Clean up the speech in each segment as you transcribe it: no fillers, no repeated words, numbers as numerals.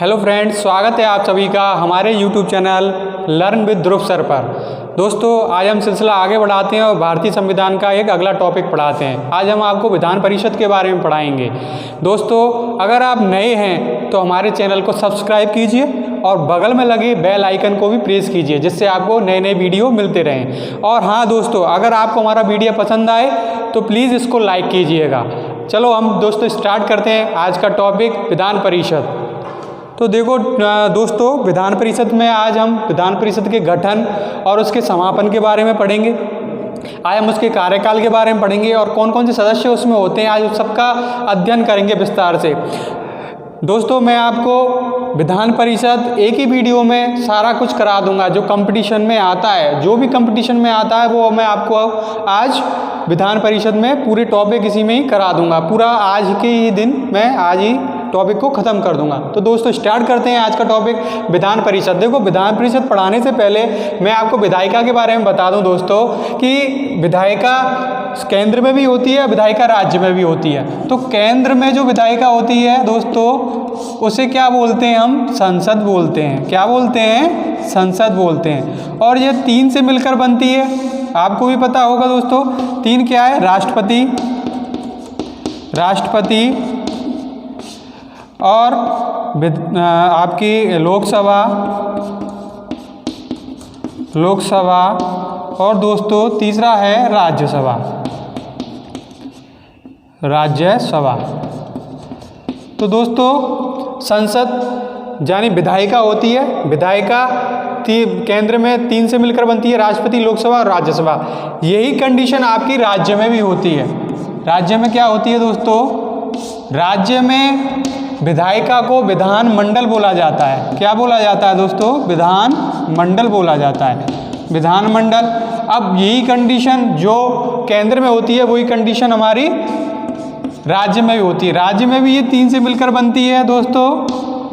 Hello friends, स्वागत है आप सभी का हमारे YouTube channel learn with Dhruv sir पर। दोस्तों, आज हम सिलसिला आगे बढ़ाते हैं और भारतीय संविधान का एक अगला टॉपिक पढ़ाते हैं। आज हम आपको विधान परिषद के बारे में पढ़ाएंगे। दोस्तों, अगर आप नए हैं तो हमारे चैनल को सब्सक्राइब कीजिए और बगल में लगे बेल आइकन को भी प्रेस कीजिए, जिससे आपको नए नए वीडियो मिलते रहें। और हाँ दोस्तों, अगर आपको हमारा वीडियो पसंद आए तो प्लीज़ इसको लाइक कीजिएगा। चलो हम दोस्तों स्टार्ट करते हैं आज का टॉपिक विधान परिषद। तो देखो दोस्तों, विधान परिषद में आज हम विधान परिषद के गठन और उसके समापन के बारे में पढ़ेंगे। आज हम उसके कार्यकाल के बारे में पढ़ेंगे और कौन कौन से सदस्य उसमें होते हैं, आज उस सबका अध्ययन करेंगे विस्तार से। दोस्तों, मैं आपको विधान परिषद एक ही वीडियो में सारा कुछ करा दूंगा। जो कंपटीशन में आता है, जो भी कंपटीशन में आता है, वो मैं आपको आज विधान परिषद में पूरे टॉपिक इसी में ही करा दूंगा। पूरा आज के ही दिन मैं आज ही टॉपिक को ख़त्म कर दूंगा। तो दोस्तों स्टार्ट करते हैं आज का टॉपिक विधान परिषद। देखो, विधान परिषद पढ़ाने से पहले मैं आपको विधायिका के बारे में बता दूं दोस्तों कि विधायिका केंद्र में भी होती है, विधायिका राज्य में भी होती है। तो केंद्र में जो विधायिका होती है दोस्तों, उसे क्या बोलते हैं? हम संसद बोलते हैं। क्या बोलते हैं? संसद बोलते हैं। और ये 3 से मिलकर बनती है, आपको भी पता होगा दोस्तों। 3 क्या है? राष्ट्रपति, और आपकी लोकसभा और दोस्तों तीसरा है राज्यसभा। तो दोस्तों, संसद यानी विधायिका होती है। विधायिका केंद्र में 3 से मिलकर बनती है, राष्ट्रपति, लोकसभा और राज्यसभा। यही कंडीशन आपकी राज्य में भी होती है। राज्य में क्या होती है दोस्तों? राज्य में विधायिका को विधान मंडल बोला जाता है। क्या बोला जाता है दोस्तों? विधान मंडल बोला जाता है, विधान मंडल। अब यही कंडीशन जो केंद्र में होती है, वही कंडीशन हमारी राज्य में भी होती है। राज्य में भी ये 3 से मिलकर बनती है दोस्तों।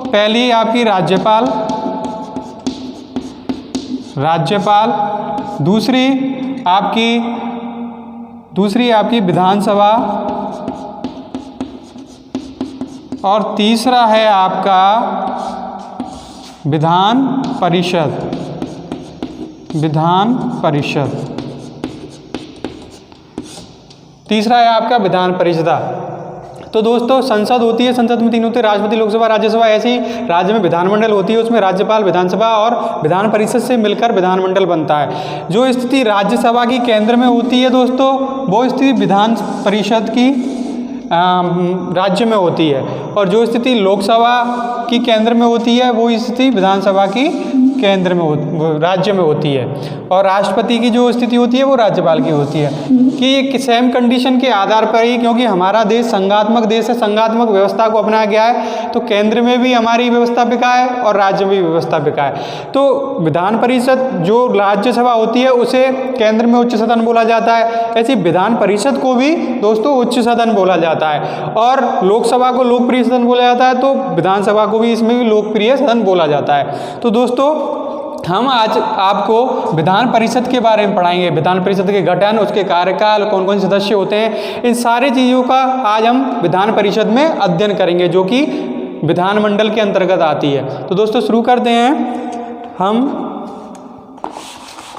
पहली आपकी राज्यपाल, दूसरी आपकी विधानसभा, और तीसरा है आपका विधान परिषद। तीसरा है आपका विधान परिषद। तो दोस्तों, संसद होती है, संसद में 3 होते हैं, राष्ट्रपति, लोकसभा, राज्यसभा। ऐसे ही राज्य में विधानमंडल होती है, उसमें राज्यपाल, विधानसभा और विधान परिषद से मिलकर विधानमंडल बनता है। जो स्थिति राज्यसभा की केंद्र में होती है दोस्तों, वो स्थिति विधान परिषद की राज्य में होती है। और जो स्थिति लोकसभा की केंद्र में होती है, वो स्थिति विधानसभा की केंद्र में राज्य में होती है। और राष्ट्रपति की जो स्थिति होती है, वो राज्यपाल की होती है। कि ये सेम कंडीशन के आधार पर ही, क्योंकि हमारा देश संघात्मक देश है, संघात्मक व्यवस्था को अपनाया गया है, तो केंद्र में भी हमारी व्यवस्था बिका है और राज्य में भी व्यवस्था बिका है। तो विधान परिषद जो राज्यसभा होती है, उसे केंद्र में उच्च सदन बोला जाता है। ऐसे विधान परिषद को भी दोस्तों उच्च सदन बोला जाता है। और लोकसभा को लोकप्रिय सदन बोला जाता है, तो विधानसभा को भी इसमें भी लोकप्रिय सदन बोला जाता है। तो दोस्तों, हम आज आपको विधान परिषद के बारे में पढ़ाएंगे। विधान परिषद के गठन, उसके कार्यकाल, कौन कौन से सदस्य होते हैं, इन सारी चीज़ों का आज हम विधान परिषद में अध्ययन करेंगे, जो कि विधानमंडल के अंतर्गत आती है। तो दोस्तों शुरू करते हैं। हम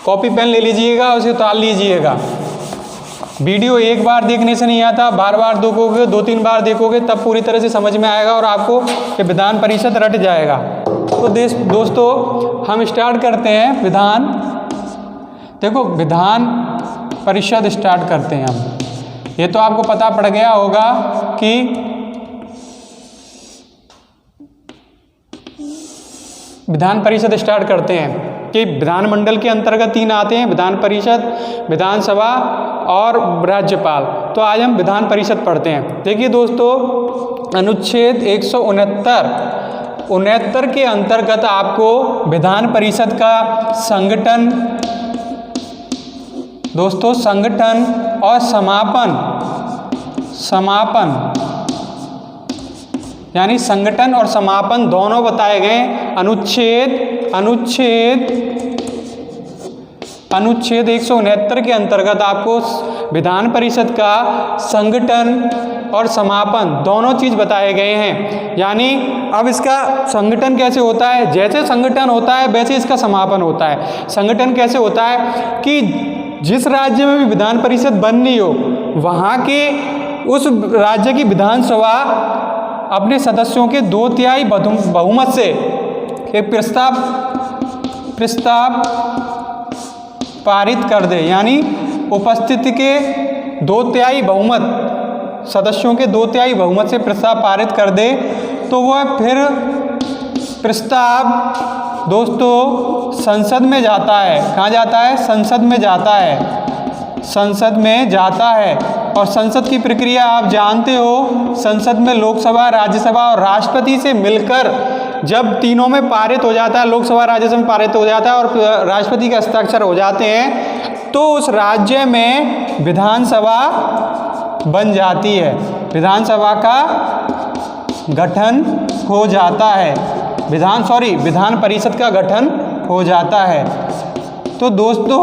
कॉपी पेन ले लीजिएगा, उसे उतार लीजिएगा। वीडियो एक बार देखने से नहीं आता, बार बार देखोगे, 2-3 बार देखोगे, तब पूरी तरह से समझ में आएगा और आपको ये विधान परिषद रट जाएगा। तो दोस्तों, हम स्टार्ट करते हैं विधान परिषद स्टार्ट करते हैं हम। ये तो आपको पता पड़ गया होगा कि विधान परिषद स्टार्ट करते हैं कि विधानमंडल के अंतर्गत 3 आते हैं, विधान परिषद, विधानसभा और राज्यपाल। तो आज हम विधान परिषद पढ़ते हैं। देखिए दोस्तों, अनुच्छेद 169 के अंतर्गत आपको विधान परिषद का संगठन दोस्तों, संगठन और समापन यानी संगठन और समापन दोनों बताए गए। अनुच्छेद 169 के अंतर्गत आपको विधान परिषद का संगठन और समापन दोनों चीज़ बताए गए हैं। यानी अब इसका संगठन कैसे होता है, जैसे संगठन होता है वैसे इसका समापन होता है। संगठन कैसे होता है कि जिस राज्य में भी विधान परिषद बननी हो वहाँ के उस राज्य की विधानसभा अपने सदस्यों के 2/3 बहुमत से एक प्रस्ताव पारित कर दे। यानी उपस्थिति के 2/3 बहुमत, सदस्यों के 2/3 बहुमत से प्रस्ताव पारित कर दे तो वह फिर प्रस्ताव दोस्तों संसद में जाता है। कहाँ जाता है? संसद में जाता है। संसद में जाता है और संसद की प्रक्रिया आप जानते हो। संसद में लोकसभा, राज्यसभा और राष्ट्रपति से मिलकर जब तीनों में पारित हो जाता है, लोकसभा राज्यसभा में पारित हो जाता है और राष्ट्रपति के हस्ताक्षर हो जाते हैं तो उस राज्य में विधानसभा बन जाती है, विधानसभा का गठन हो जाता है, विधान परिषद का गठन हो जाता है। तो दोस्तों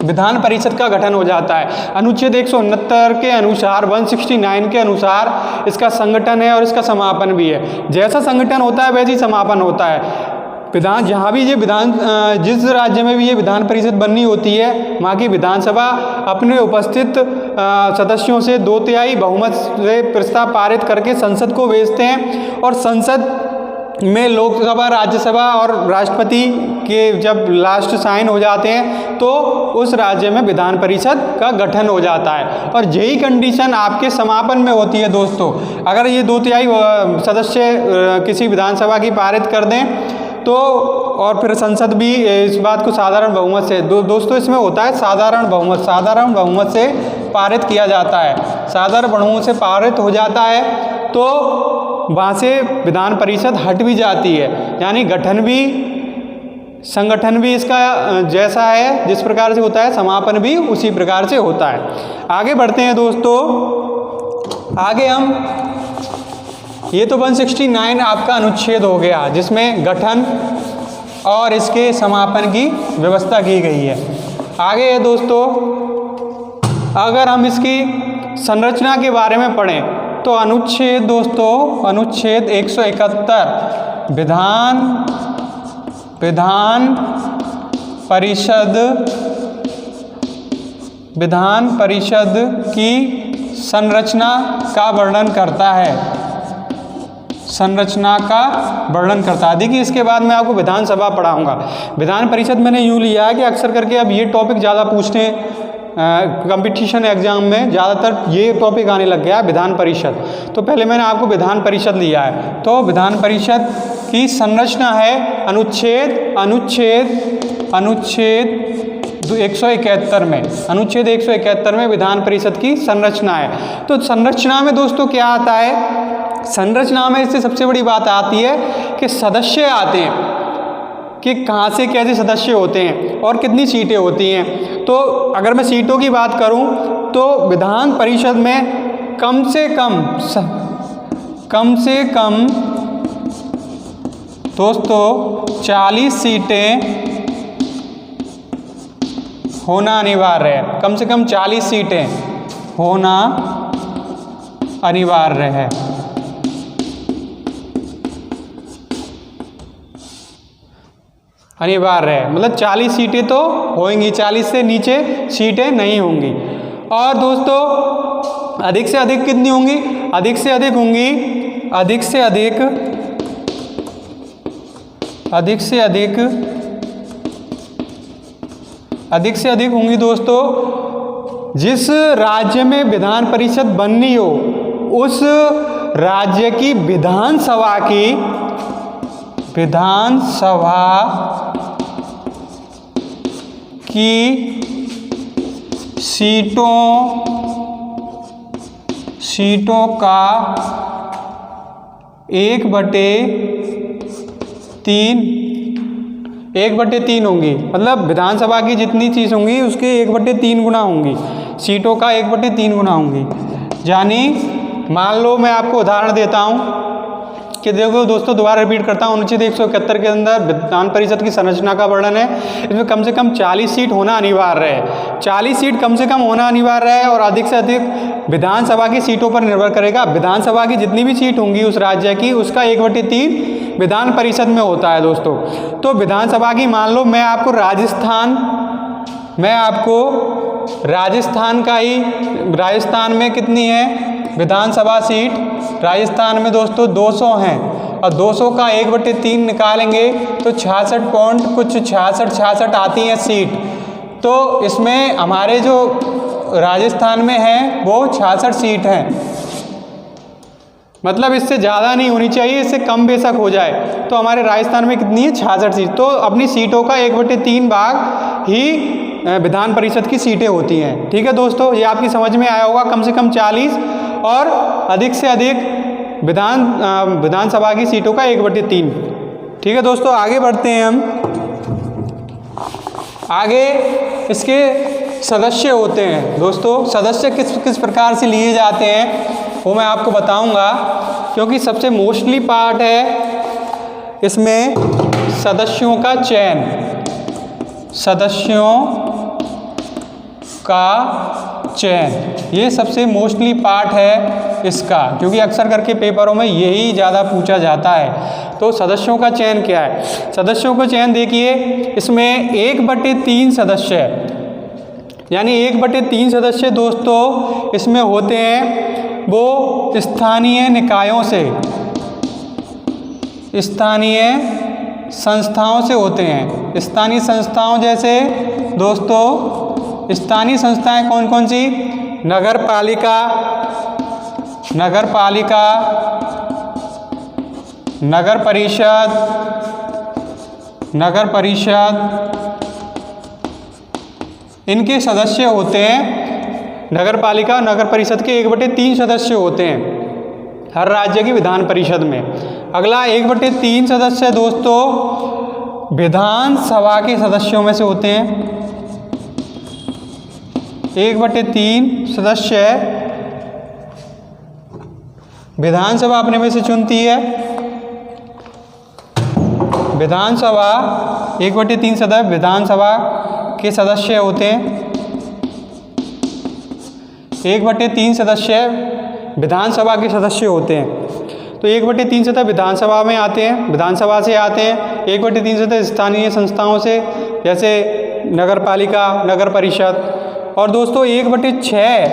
विधान परिषद का गठन हो जाता है। अनुच्छेद 169 के अनुसार, 169 के अनुसार इसका संगठन है और इसका समापन भी है। जैसा संगठन होता है वैसे ही समापन होता है। जहाँ भी ये जिस राज्य में भी ये विधान परिषद बननी होती है वहाँ की विधानसभा अपने उपस्थित सदस्यों से 2/3 बहुमत से प्रस्ताव पारित करके संसद को भेजते हैं और संसद में लोकसभा, राज्यसभा और राष्ट्रपति के जब लास्ट साइन हो जाते हैं तो उस राज्य में विधान परिषद का गठन हो जाता है। और यही कंडीशन आपके समापन में होती है दोस्तों। अगर ये 2/3 सदस्य किसी विधानसभा की पारित कर दें तो और फिर संसद भी इस बात को साधारण बहुमत से दोस्तों इसमें होता है साधारण बहुमत से पारित किया जाता है। साधारण बहुमत से पारित हो जाता है तो वहाँ से विधान परिषद हट भी जाती है। यानी संगठन भी इसका जैसा है, जिस प्रकार से होता है, समापन भी उसी प्रकार से होता है। आगे बढ़ते हैं दोस्तों। आगे हम ये तो 169 आपका अनुच्छेद हो गया जिसमें गठन और इसके समापन की व्यवस्था की गई है। आगे है दोस्तों, अगर हम इसकी संरचना के बारे में पढ़ें तो अनुच्छेद 171 विधान परिषद की संरचना का वर्णन करता है। देखिए इसके बाद मैं आपको विधानसभा पढ़ाऊंगा। विधान परिषद मैंने यूँ लिया है कि अक्सर करके अब ये टॉपिक ज़्यादा पूछते हैं कंपटीशन एग्जाम में, ज़्यादातर ये टॉपिक आने लग गया विधान परिषद। तो पहले मैंने आपको विधान परिषद लिया है। तो विधान परिषद की संरचना है अनुच्छेद 171 में। अनुच्छेद 171 में विधान परिषद की संरचना है। तो संरचना में दोस्तों क्या आता है? संरचना में इससे सबसे बड़ी बात आती है कि सदस्य आते हैं कि कहाँ से कैसे सदस्य होते हैं और कितनी सीटें होती हैं। तो अगर मैं सीटों की बात करूं तो विधान परिषद में कम से कम दोस्तों 40 सीटें होना अनिवार्य है। कम से कम 40 सीटें होना अनिवार्य है। मतलब 40 सीटें तो होंगी, 40 से नीचे सीटें नहीं होंगी। और दोस्तों अधिक से अधिक कितनी होंगी? अधिक से अधिक होंगी दोस्तों। जिस राज्य में विधान परिषद बननी हो उस राज्य की विधानसभा की सीटों का 1/3 होंगी। मतलब विधानसभा की जितनी चीज़ होंगी उसके 1/3 गुना होंगी। सीटों का 1/3 गुना होंगी। यानी मान लो मैं आपको उदाहरण देता हूँ कि देखो दोस्तों, दोबारा रिपीट करता हूँ, अनुच्छेद 171 के अंदर विधान परिषद की संरचना का वर्णन है। इसमें कम से कम 40 सीट होना अनिवार्य है। 40 सीट कम से कम होना अनिवार्य है और अधिक से अधिक विधानसभा की सीटों पर निर्भर करेगा। विधानसभा की जितनी भी सीट होंगी उस राज्य की, उसका 1/3 विधान परिषद में होता है दोस्तों। तो विधानसभा की मान लो मैं आपको राजस्थान का ही, राजस्थान में कितनी है विधानसभा सीट? राजस्थान में दोस्तों 200 हैं और 200 का 1/3 निकालेंगे तो 66 आती हैं सीट। तो इसमें हमारे जो राजस्थान में है वो 66 सीट हैं, मतलब इससे ज़्यादा नहीं होनी चाहिए, इससे कम बेशक हो जाए। तो हमारे राजस्थान में कितनी है? 66 सीट। तो अपनी सीटों का 1/3 भाग ही विधान परिषद की सीटें होती हैं। ठीक है दोस्तों, ये आपकी समझ में आया होगा। कम से कम 40 और अधिक से अधिक विधानसभा की सीटों का 1/3। ठीक है दोस्तों, आगे बढ़ते हैं हम। आगे इसके सदस्य होते हैं दोस्तों। सदस्य किस प्रकार से लिए जाते हैं वो मैं आपको बताऊंगा, क्योंकि सबसे मोस्टली पार्ट है इसमें सदस्यों का चयन। सदस्यों का चयन ये सबसे मोस्टली पार्ट है इसका, क्योंकि अक्सर करके पेपरों में यही ज़्यादा पूछा जाता है। तो सदस्यों का चयन क्या है? सदस्यों का चयन देखिए, इसमें 1/3 सदस्य है, यानी 1/3 सदस्य दोस्तों इसमें होते हैं वो स्थानीय निकायों से, स्थानीय संस्थाओं से होते हैं। स्थानीय संस्थाओं जैसे दोस्तों, स्थानीय संस्थाएं कौन कौन सी? नगर पालिका, नगर परिषद, इनके सदस्य होते हैं। नगर पालिका और नगर परिषद के 1/3 सदस्य होते हैं हर राज्य की विधान परिषद में। अगला 1/3 सदस्य दोस्तों विधानसभा के सदस्यों में से होते हैं। 1/3 सदस्य विधानसभा अपने में से चुनती है। विधानसभा 1/3 सदस्य विधानसभा के सदस्य होते हैं। 1/3 सदस्य विधानसभा के सदस्य होते हैं। तो 1/3 सदस्य विधानसभा में आते हैं, विधानसभा से आते हैं। 1/3 सदस्य स्थानीय संस्थाओं से, जैसे नगर पालिका, नगर परिषद। और दोस्तों 1/6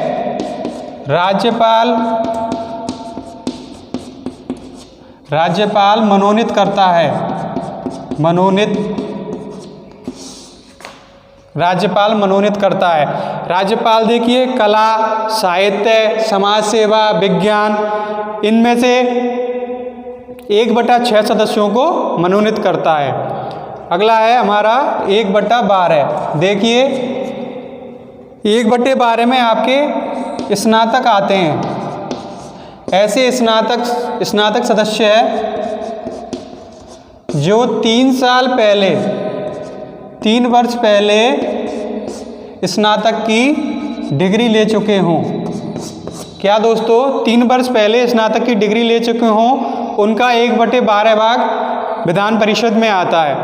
राज्यपाल मनोनीत करता है। राज्यपाल मनोनीत करता है। राज्यपाल देखिए कला, साहित्य, समाज सेवा, विज्ञान, इनमें से 1/6 सदस्यों को मनोनीत करता है। अगला है हमारा 1/12। देखिए 1/12 में आपके स्नातक आते हैं। ऐसे स्नातक सदस्य है जो 3 वर्ष पहले स्नातक की डिग्री ले चुके हों। क्या दोस्तों? 3 वर्ष पहले स्नातक की डिग्री ले चुके हों, उनका 1/12 भाग विधान परिषद में आता है।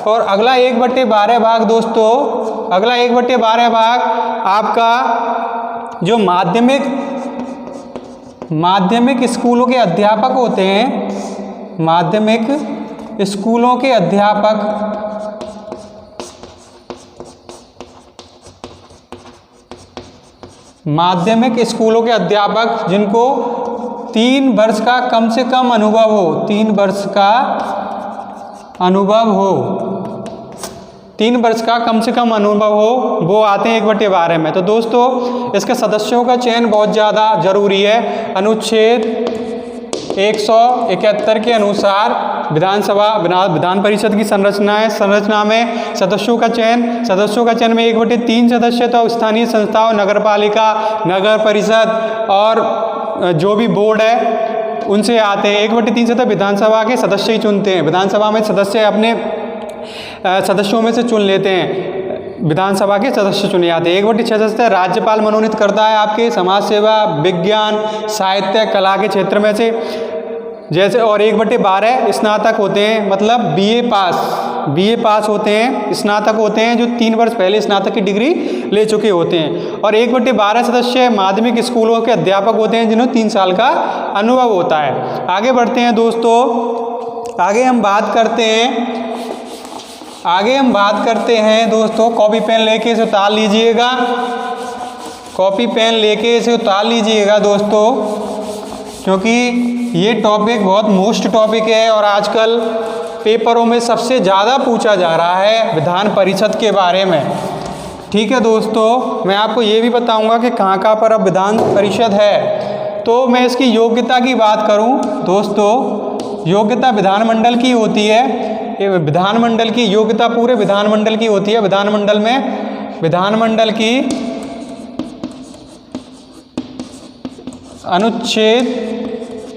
और अगला 1/12 भाग दोस्तों, अगला 1/12 भाग आपका जो माध्यमिक स्कूलों के अध्यापक होते हैं। माध्यमिक स्कूलों के अध्यापक जिनको 3 वर्ष का कम से कम अनुभव हो, 3 वर्ष का कम से कम अनुभव हो, वो आते हैं 1/12 में। तो दोस्तों इसके सदस्यों का चयन बहुत ज़्यादा जरूरी है। अनुच्छेद 171 के अनुसार विधान परिषद की संरचना में सदस्यों का चयन में 1/3 सदस्य तो स्थानीय संस्थाओं, नगर पालिका, नगर परिषद और जो भी बोर्ड है उनसे आते हैं। 1/3 सदस्य विधानसभा के सदस्य ही चुनते हैं। विधानसभा में सदस्य अपने सदस्यों में से चुन लेते हैं, विधानसभा के सदस्य चुने जाते हैं। 1/6 सदस्य राज्यपाल मनोनीत करता है आपके समाज सेवा, विज्ञान, साहित्य, कला के क्षेत्र में से। जैसे, और 1/12 स्नातक होते हैं, मतलब बीए पास होते हैं, स्नातक होते हैं जो 3 वर्ष पहले स्नातक की डिग्री ले चुके होते हैं। और 1/12 सदस्य माध्यमिक स्कूलों के अध्यापक होते हैं जिन्हें 3 साल का अनुभव होता है। आगे बढ़ते हैं दोस्तों, आगे हम बात करते हैं दोस्तों, कॉपी पेन लेके इसे उतार लीजिएगा, कॉपी पेन लेके इसे उतार लीजिएगा दोस्तों, क्योंकि ये टॉपिक बहुत मोस्ट टॉपिक है और आजकल पेपरों में सबसे ज़्यादा पूछा जा रहा है विधान परिषद के बारे में। ठीक है दोस्तों, मैं आपको ये भी बताऊंगा कि कहाँ कहाँ पर अब विधान परिषद है। तो मैं इसकी योग्यता की बात करूं दोस्तों, योग्यता विधानमंडल की होती है, ये विधानमंडल की योग्यता पूरे विधानमंडल की होती है। विधानमंडल में विधानमंडल की अनुच्छेद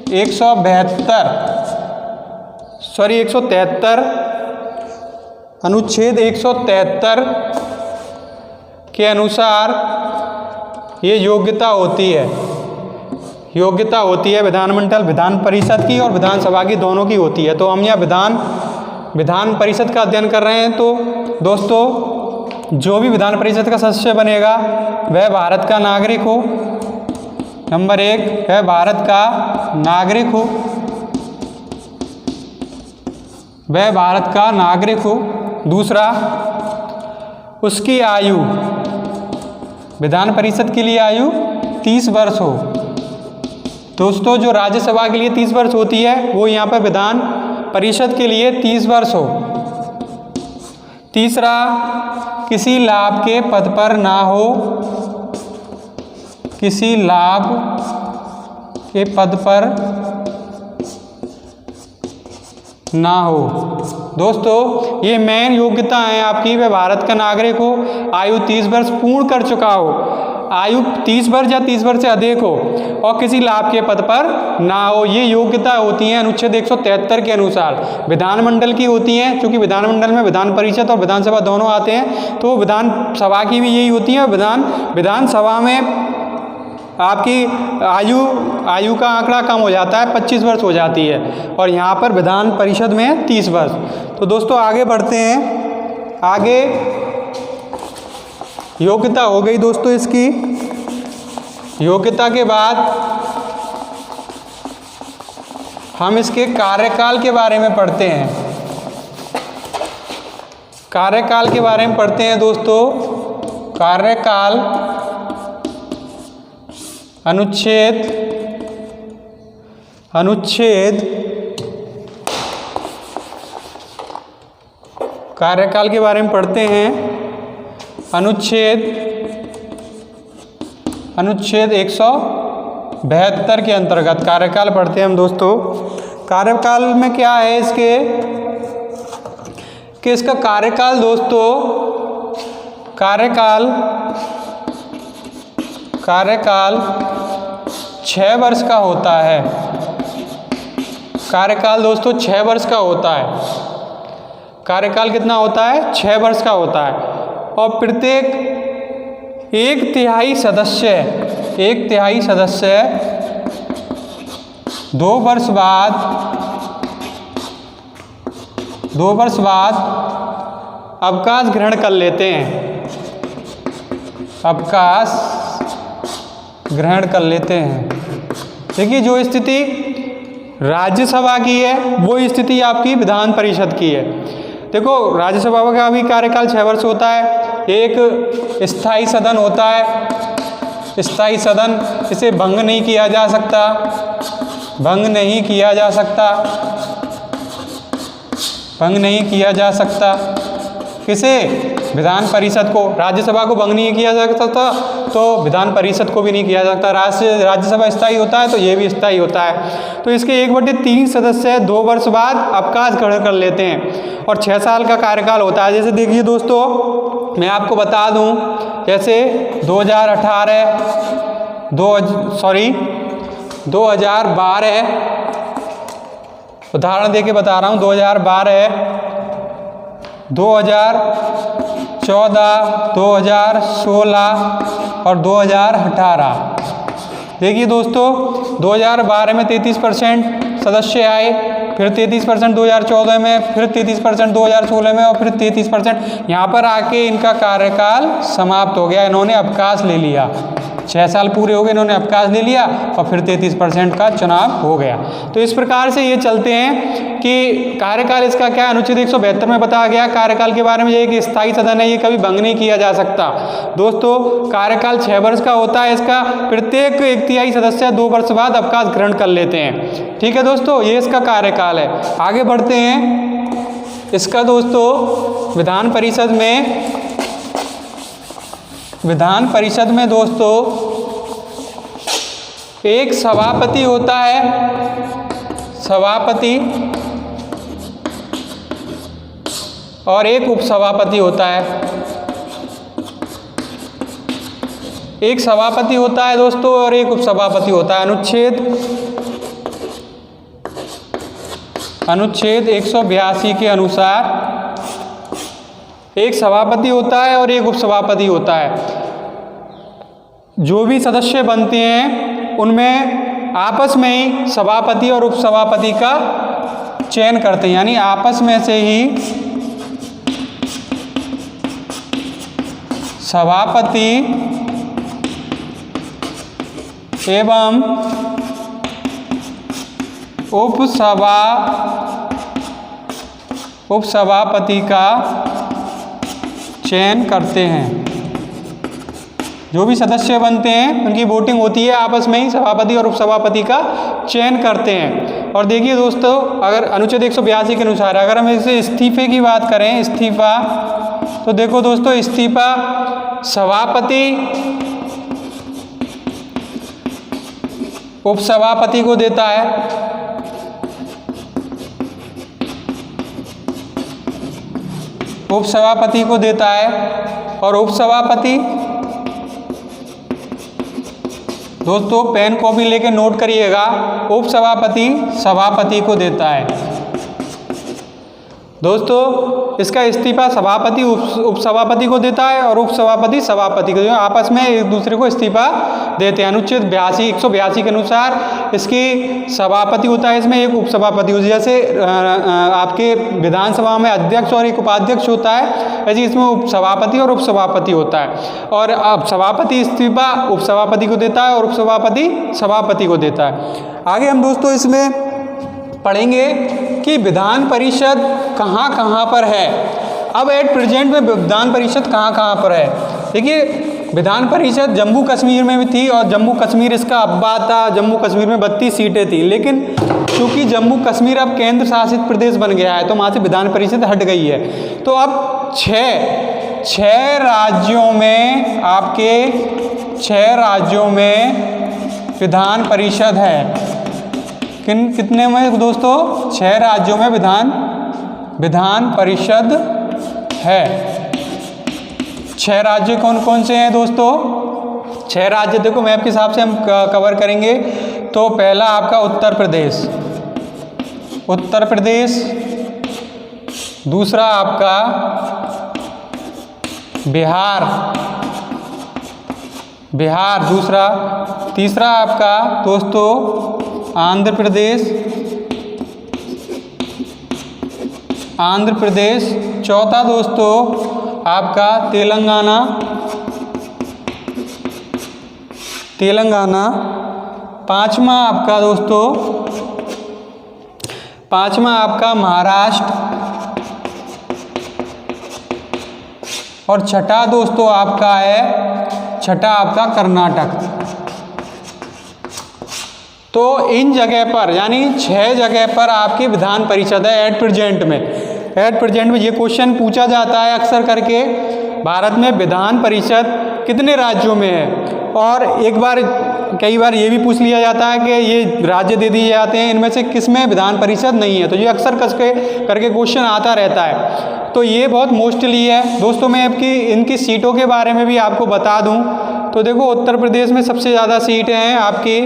173 अनुच्छेद 173 के अनुसार ये योग्यता होती है, विधानमंडल विधान परिषद की और विधानसभा की दोनों की होती है। तो हम यहाँ विधान परिषद का अध्ययन कर रहे हैं। तो दोस्तों, जो भी विधान परिषद का सदस्य बनेगा वह भारत का नागरिक हो, नंबर 1 वह भारत का नागरिक हो, वह भारत का नागरिक हो। दूसरा, उसकी आयु, विधान परिषद के लिए आयु 30 वर्ष हो। दोस्तों, जो राज्यसभा के लिए 30 वर्ष होती है वो यहाँ पर विधान परिषद के लिए 30 वर्ष हो। तीसरा, किसी लाभ के पद पर ना हो, किसी लाभ के पद पर ना हो। दोस्तों, ये मेन योग्यता है आपकी, वह भारत का नागरिक हो, आयु 30 वर्ष पूर्ण कर चुका हो, आयु 30 वर्ष या 30 वर्ष से अधिक हो और किसी लाभ के पद पर ना हो। ये योग्यता होती हैं अनुच्छेद 173 के अनुसार, विधानमंडल की होती हैं। क्योंकि विधानमंडल में विधान परिषद और विधानसभा दोनों आते हैं, तो विधानसभा की भी यही होती है। विधानसभा में आपकी आयु का आंकड़ा कम हो जाता है, 25 वर्ष हो जाती है, और यहाँ पर विधान परिषद में 30 वर्ष। तो दोस्तों, आगे बढ़ते हैं। आगे योग्यता हो गई दोस्तों इसकी। योग्यता के बाद हम इसके कार्यकाल के बारे में पढ़ते हैं। कार्यकाल के बारे में पढ़ते हैं दोस्तों। कार्यकाल कार्यकाल के बारे में पढ़ते हैं। अनुच्छेद 172 के अंतर्गत कार्यकाल पढ़ते हैं हम दोस्तों। कार्यकाल में क्या है इसके, कि इसका कार्यकाल दोस्तों, कार्यकाल 6 वर्ष का होता है। कार्यकाल दोस्तों 6 वर्ष का होता है। कार्यकाल कितना होता है? 6 वर्ष का होता है। और प्रत्येक 1/3 सदस्य 2 वर्ष बाद अवकाश ग्रहण कर लेते हैं। अवकाश ग्रहण कर लेते हैं। देखिए, जो स्थिति राज्यसभा की है वो स्थिति आपकी विधान परिषद की है। देखो, राज्यसभा का भी कार्यकाल 6 वर्ष होता है। एक स्थायी सदन होता है, स्थायी सदन, इसे भंग नहीं किया जा सकता, भंग नहीं किया जा सकता। किसे? विधान परिषद को। राज्यसभा को भंग नहीं किया जा सकता तो विधान परिषद को भी नहीं किया जा सकता। राज्यसभा स्थायी होता है तो ये भी स्थायी होता है। तो इसके 1/3 सदस्य 2 वर्ष बाद अवकाश ग्रहण कर लेते हैं और 6 साल का कार्यकाल होता है। जैसे देखिए दोस्तों, मैं आपको बता दूं, जैसे 2012 उदाहरण देके बता रहा हूँ। 2012, 2014, 2016 और 2018। देखिए दोस्तों, 2012 में 33%, सदस्य आए, फिर 33% 2014 में, फिर 33% 2016 में और फिर 33%। यहाँ पर आके इनका कार्यकाल समाप्त हो गया, इन्होंने अवकाश ले लिया, 6 साल पूरे हो गए, इन्होंने अवकाश ले लिया और फिर 33% का चुनाव हो गया। तो इस प्रकार से ये चलते हैं कि कार्यकाल इसका क्या अनुच्छेद 172 में बताया गया कार्यकाल के बारे में, ये एक स्थायी सदन है, ये कभी भंग नहीं किया जा सकता। दोस्तों कार्यकाल 6 वर्ष का होता है, इसका प्रत्येक 1/3 सदस्य 2 वर्ष बाद अवकाश ग्रहण कर लेते हैं। ठीक है दोस्तों, ये इसका कार्यकाल है। आगे बढ़ते हैं। इसका दोस्तों विधान परिषद में दोस्तों एक सभापति होता है, सभापति, और एक उपसभापति होता है। एक सभापति होता है दोस्तों और एक उपसभापति होता है। अनुच्छेद 182 के अनुसार एक सभापति होता है और एक उपसभापति होता है। जो भी सदस्य बनते हैं उनमें आपस में ही सभापति और उपसभापति का चयन करते हैं, यानी आपस में से ही सभापति एवं उपसभापति का चयन करते हैं। जो भी सदस्य बनते हैं उनकी वोटिंग होती है, आपस में ही सभापति और उपसभापति का चयन करते हैं। और देखिए दोस्तों, अगर अनुच्छेद 182 के अनुसार अगर हम इसे इस्तीफे की बात करें, इस्तीफा, तो देखो दोस्तों इस्तीफा सभापति उपसभापति को देता है, उपसभापति को देता है, और उपसभापति दोस्तों पेन कॉपी लेके नोट करिएगा, उपसभापति सभापति को देता है। दोस्तों इसका इस्तीफा सभापति उपसभापति को देता है और उपसभापति सभापति को, जो आपस में एक दूसरे को इस्तीफा देते हैं। अनुच्छेद 182 के अनुसार इसकी सभापति होता है, इसमें एक उपसभापति होता है। जैसे आपके विधानसभा में अध्यक्ष और एक उपाध्यक्ष होता है, ऐसे इसमें उपसभापति और उपसभापति होता है। और अब सभापति इस्तीफा उपसभापति को देता है और उपसभापति सभापति को देता है। आगे हम दोस्तों इसमें पढ़ेंगे कि विधान परिषद कहाँ कहाँ पर है। अब एट प्रेजेंट में विधान परिषद कहाँ कहाँ पर है। देखिए विधान परिषद जम्मू कश्मीर में भी थी और जम्मू कश्मीर इसका अब्बा था। जम्मू कश्मीर में 32 सीटें थी, लेकिन चूंकि जम्मू कश्मीर अब केंद्र शासित प्रदेश बन गया है तो वहाँ से विधान परिषद हट गई है। तो अब छः राज्यों में आपके 6 राज्यों में विधान परिषद है। कितने में दोस्तों? 6 राज्यों में विधान परिषद है। 6 राज्य कौन कौन से हैं दोस्तों? 6 राज्य देखो मैप के हिसाब से हम कवर करेंगे। तो पहला आपका उत्तर प्रदेश, दूसरा आपका बिहार दूसरा, तीसरा आपका दोस्तों आंध्र प्रदेश, चौथा दोस्तों आपका तेलंगाना, पांचवा आपका महाराष्ट्र, और छठा दोस्तों आपका कर्नाटक। तो इन जगह पर यानी 6 जगह पर आपकी विधान परिषद है एट प्रेजेंट में। ये क्वेश्चन पूछा जाता है अक्सर करके, भारत में विधान परिषद कितने राज्यों में है। और कई बार ये भी पूछ लिया जाता है कि ये राज्य दे दिए जाते हैं, इनमें से किस में विधान परिषद नहीं है। तो ये अक्सर करके क्वेश्चन आता रहता है। तो ये बहुत मोस्टली है दोस्तों। मैं इनकी सीटों के बारे में भी आपको बता दूं तो देखो उत्तर प्रदेश में सबसे ज़्यादा सीटें हैं आपकी।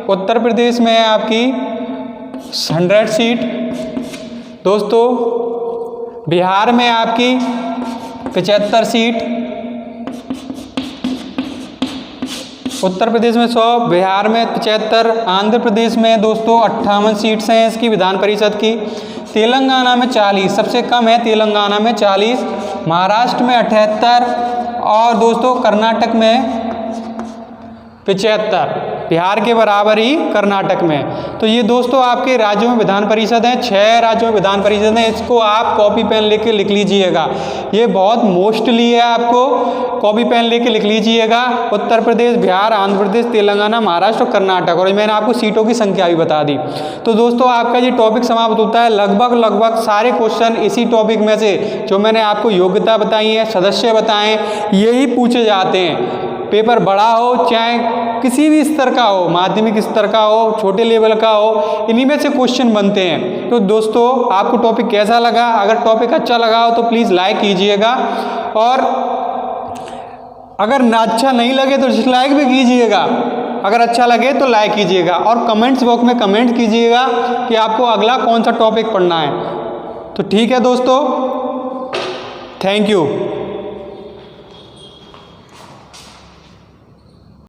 उत्तर प्रदेश में है आपकी 100 सीट दोस्तों। बिहार में आपकी 75 सीट। उत्तर प्रदेश में 100, बिहार में 75, आंध्र प्रदेश में दोस्तों 58 सीट्स हैं इसकी विधान परिषद की। तेलंगाना में 40, सबसे कम है तेलंगाना में 40, महाराष्ट्र में 78 और दोस्तों कर्नाटक में 75, बिहार के बराबर ही कर्नाटक में। तो ये दोस्तों आपके राज्यों में विधान परिषद हैं, 6 राज्यों में विधान परिषद हैं। इसको आप कॉपी पेन लेके लिख लीजिएगा, ये बहुत मोस्टली है, आपको कॉपी पेन लेके लिख लीजिएगा। उत्तर प्रदेश, बिहार, आंध्र प्रदेश, तेलंगाना, महाराष्ट्र और कर्नाटक, और मैंने आपको सीटों की संख्या भी बता दी। तो दोस्तों आपका ये टॉपिक समाप्त होता है। लगभग सारे क्वेश्चन इसी टॉपिक में से जो मैंने आपको योग्यता बताई है, सदस्य बताएं, यही पूछे जाते हैं। पेपर बड़ा हो चाहे किसी भी स्तर का हो, माध्यमिक स्तर का हो, छोटे लेवल का हो, इन्हीं में से क्वेश्चन बनते हैं। तो दोस्तों आपको टॉपिक कैसा लगा? अगर टॉपिक अच्छा लगा हो तो प्लीज़ लाइक कीजिएगा, और अगर अच्छा नहीं लगे तो डिसलाइक भी कीजिएगा। अगर अच्छा लगे तो लाइक कीजिएगा, और कमेंट्स बॉक्स में कमेंट कीजिएगा कि आपको अगला कौन सा टॉपिक पढ़ना है। तो ठीक है दोस्तों, थैंक यू।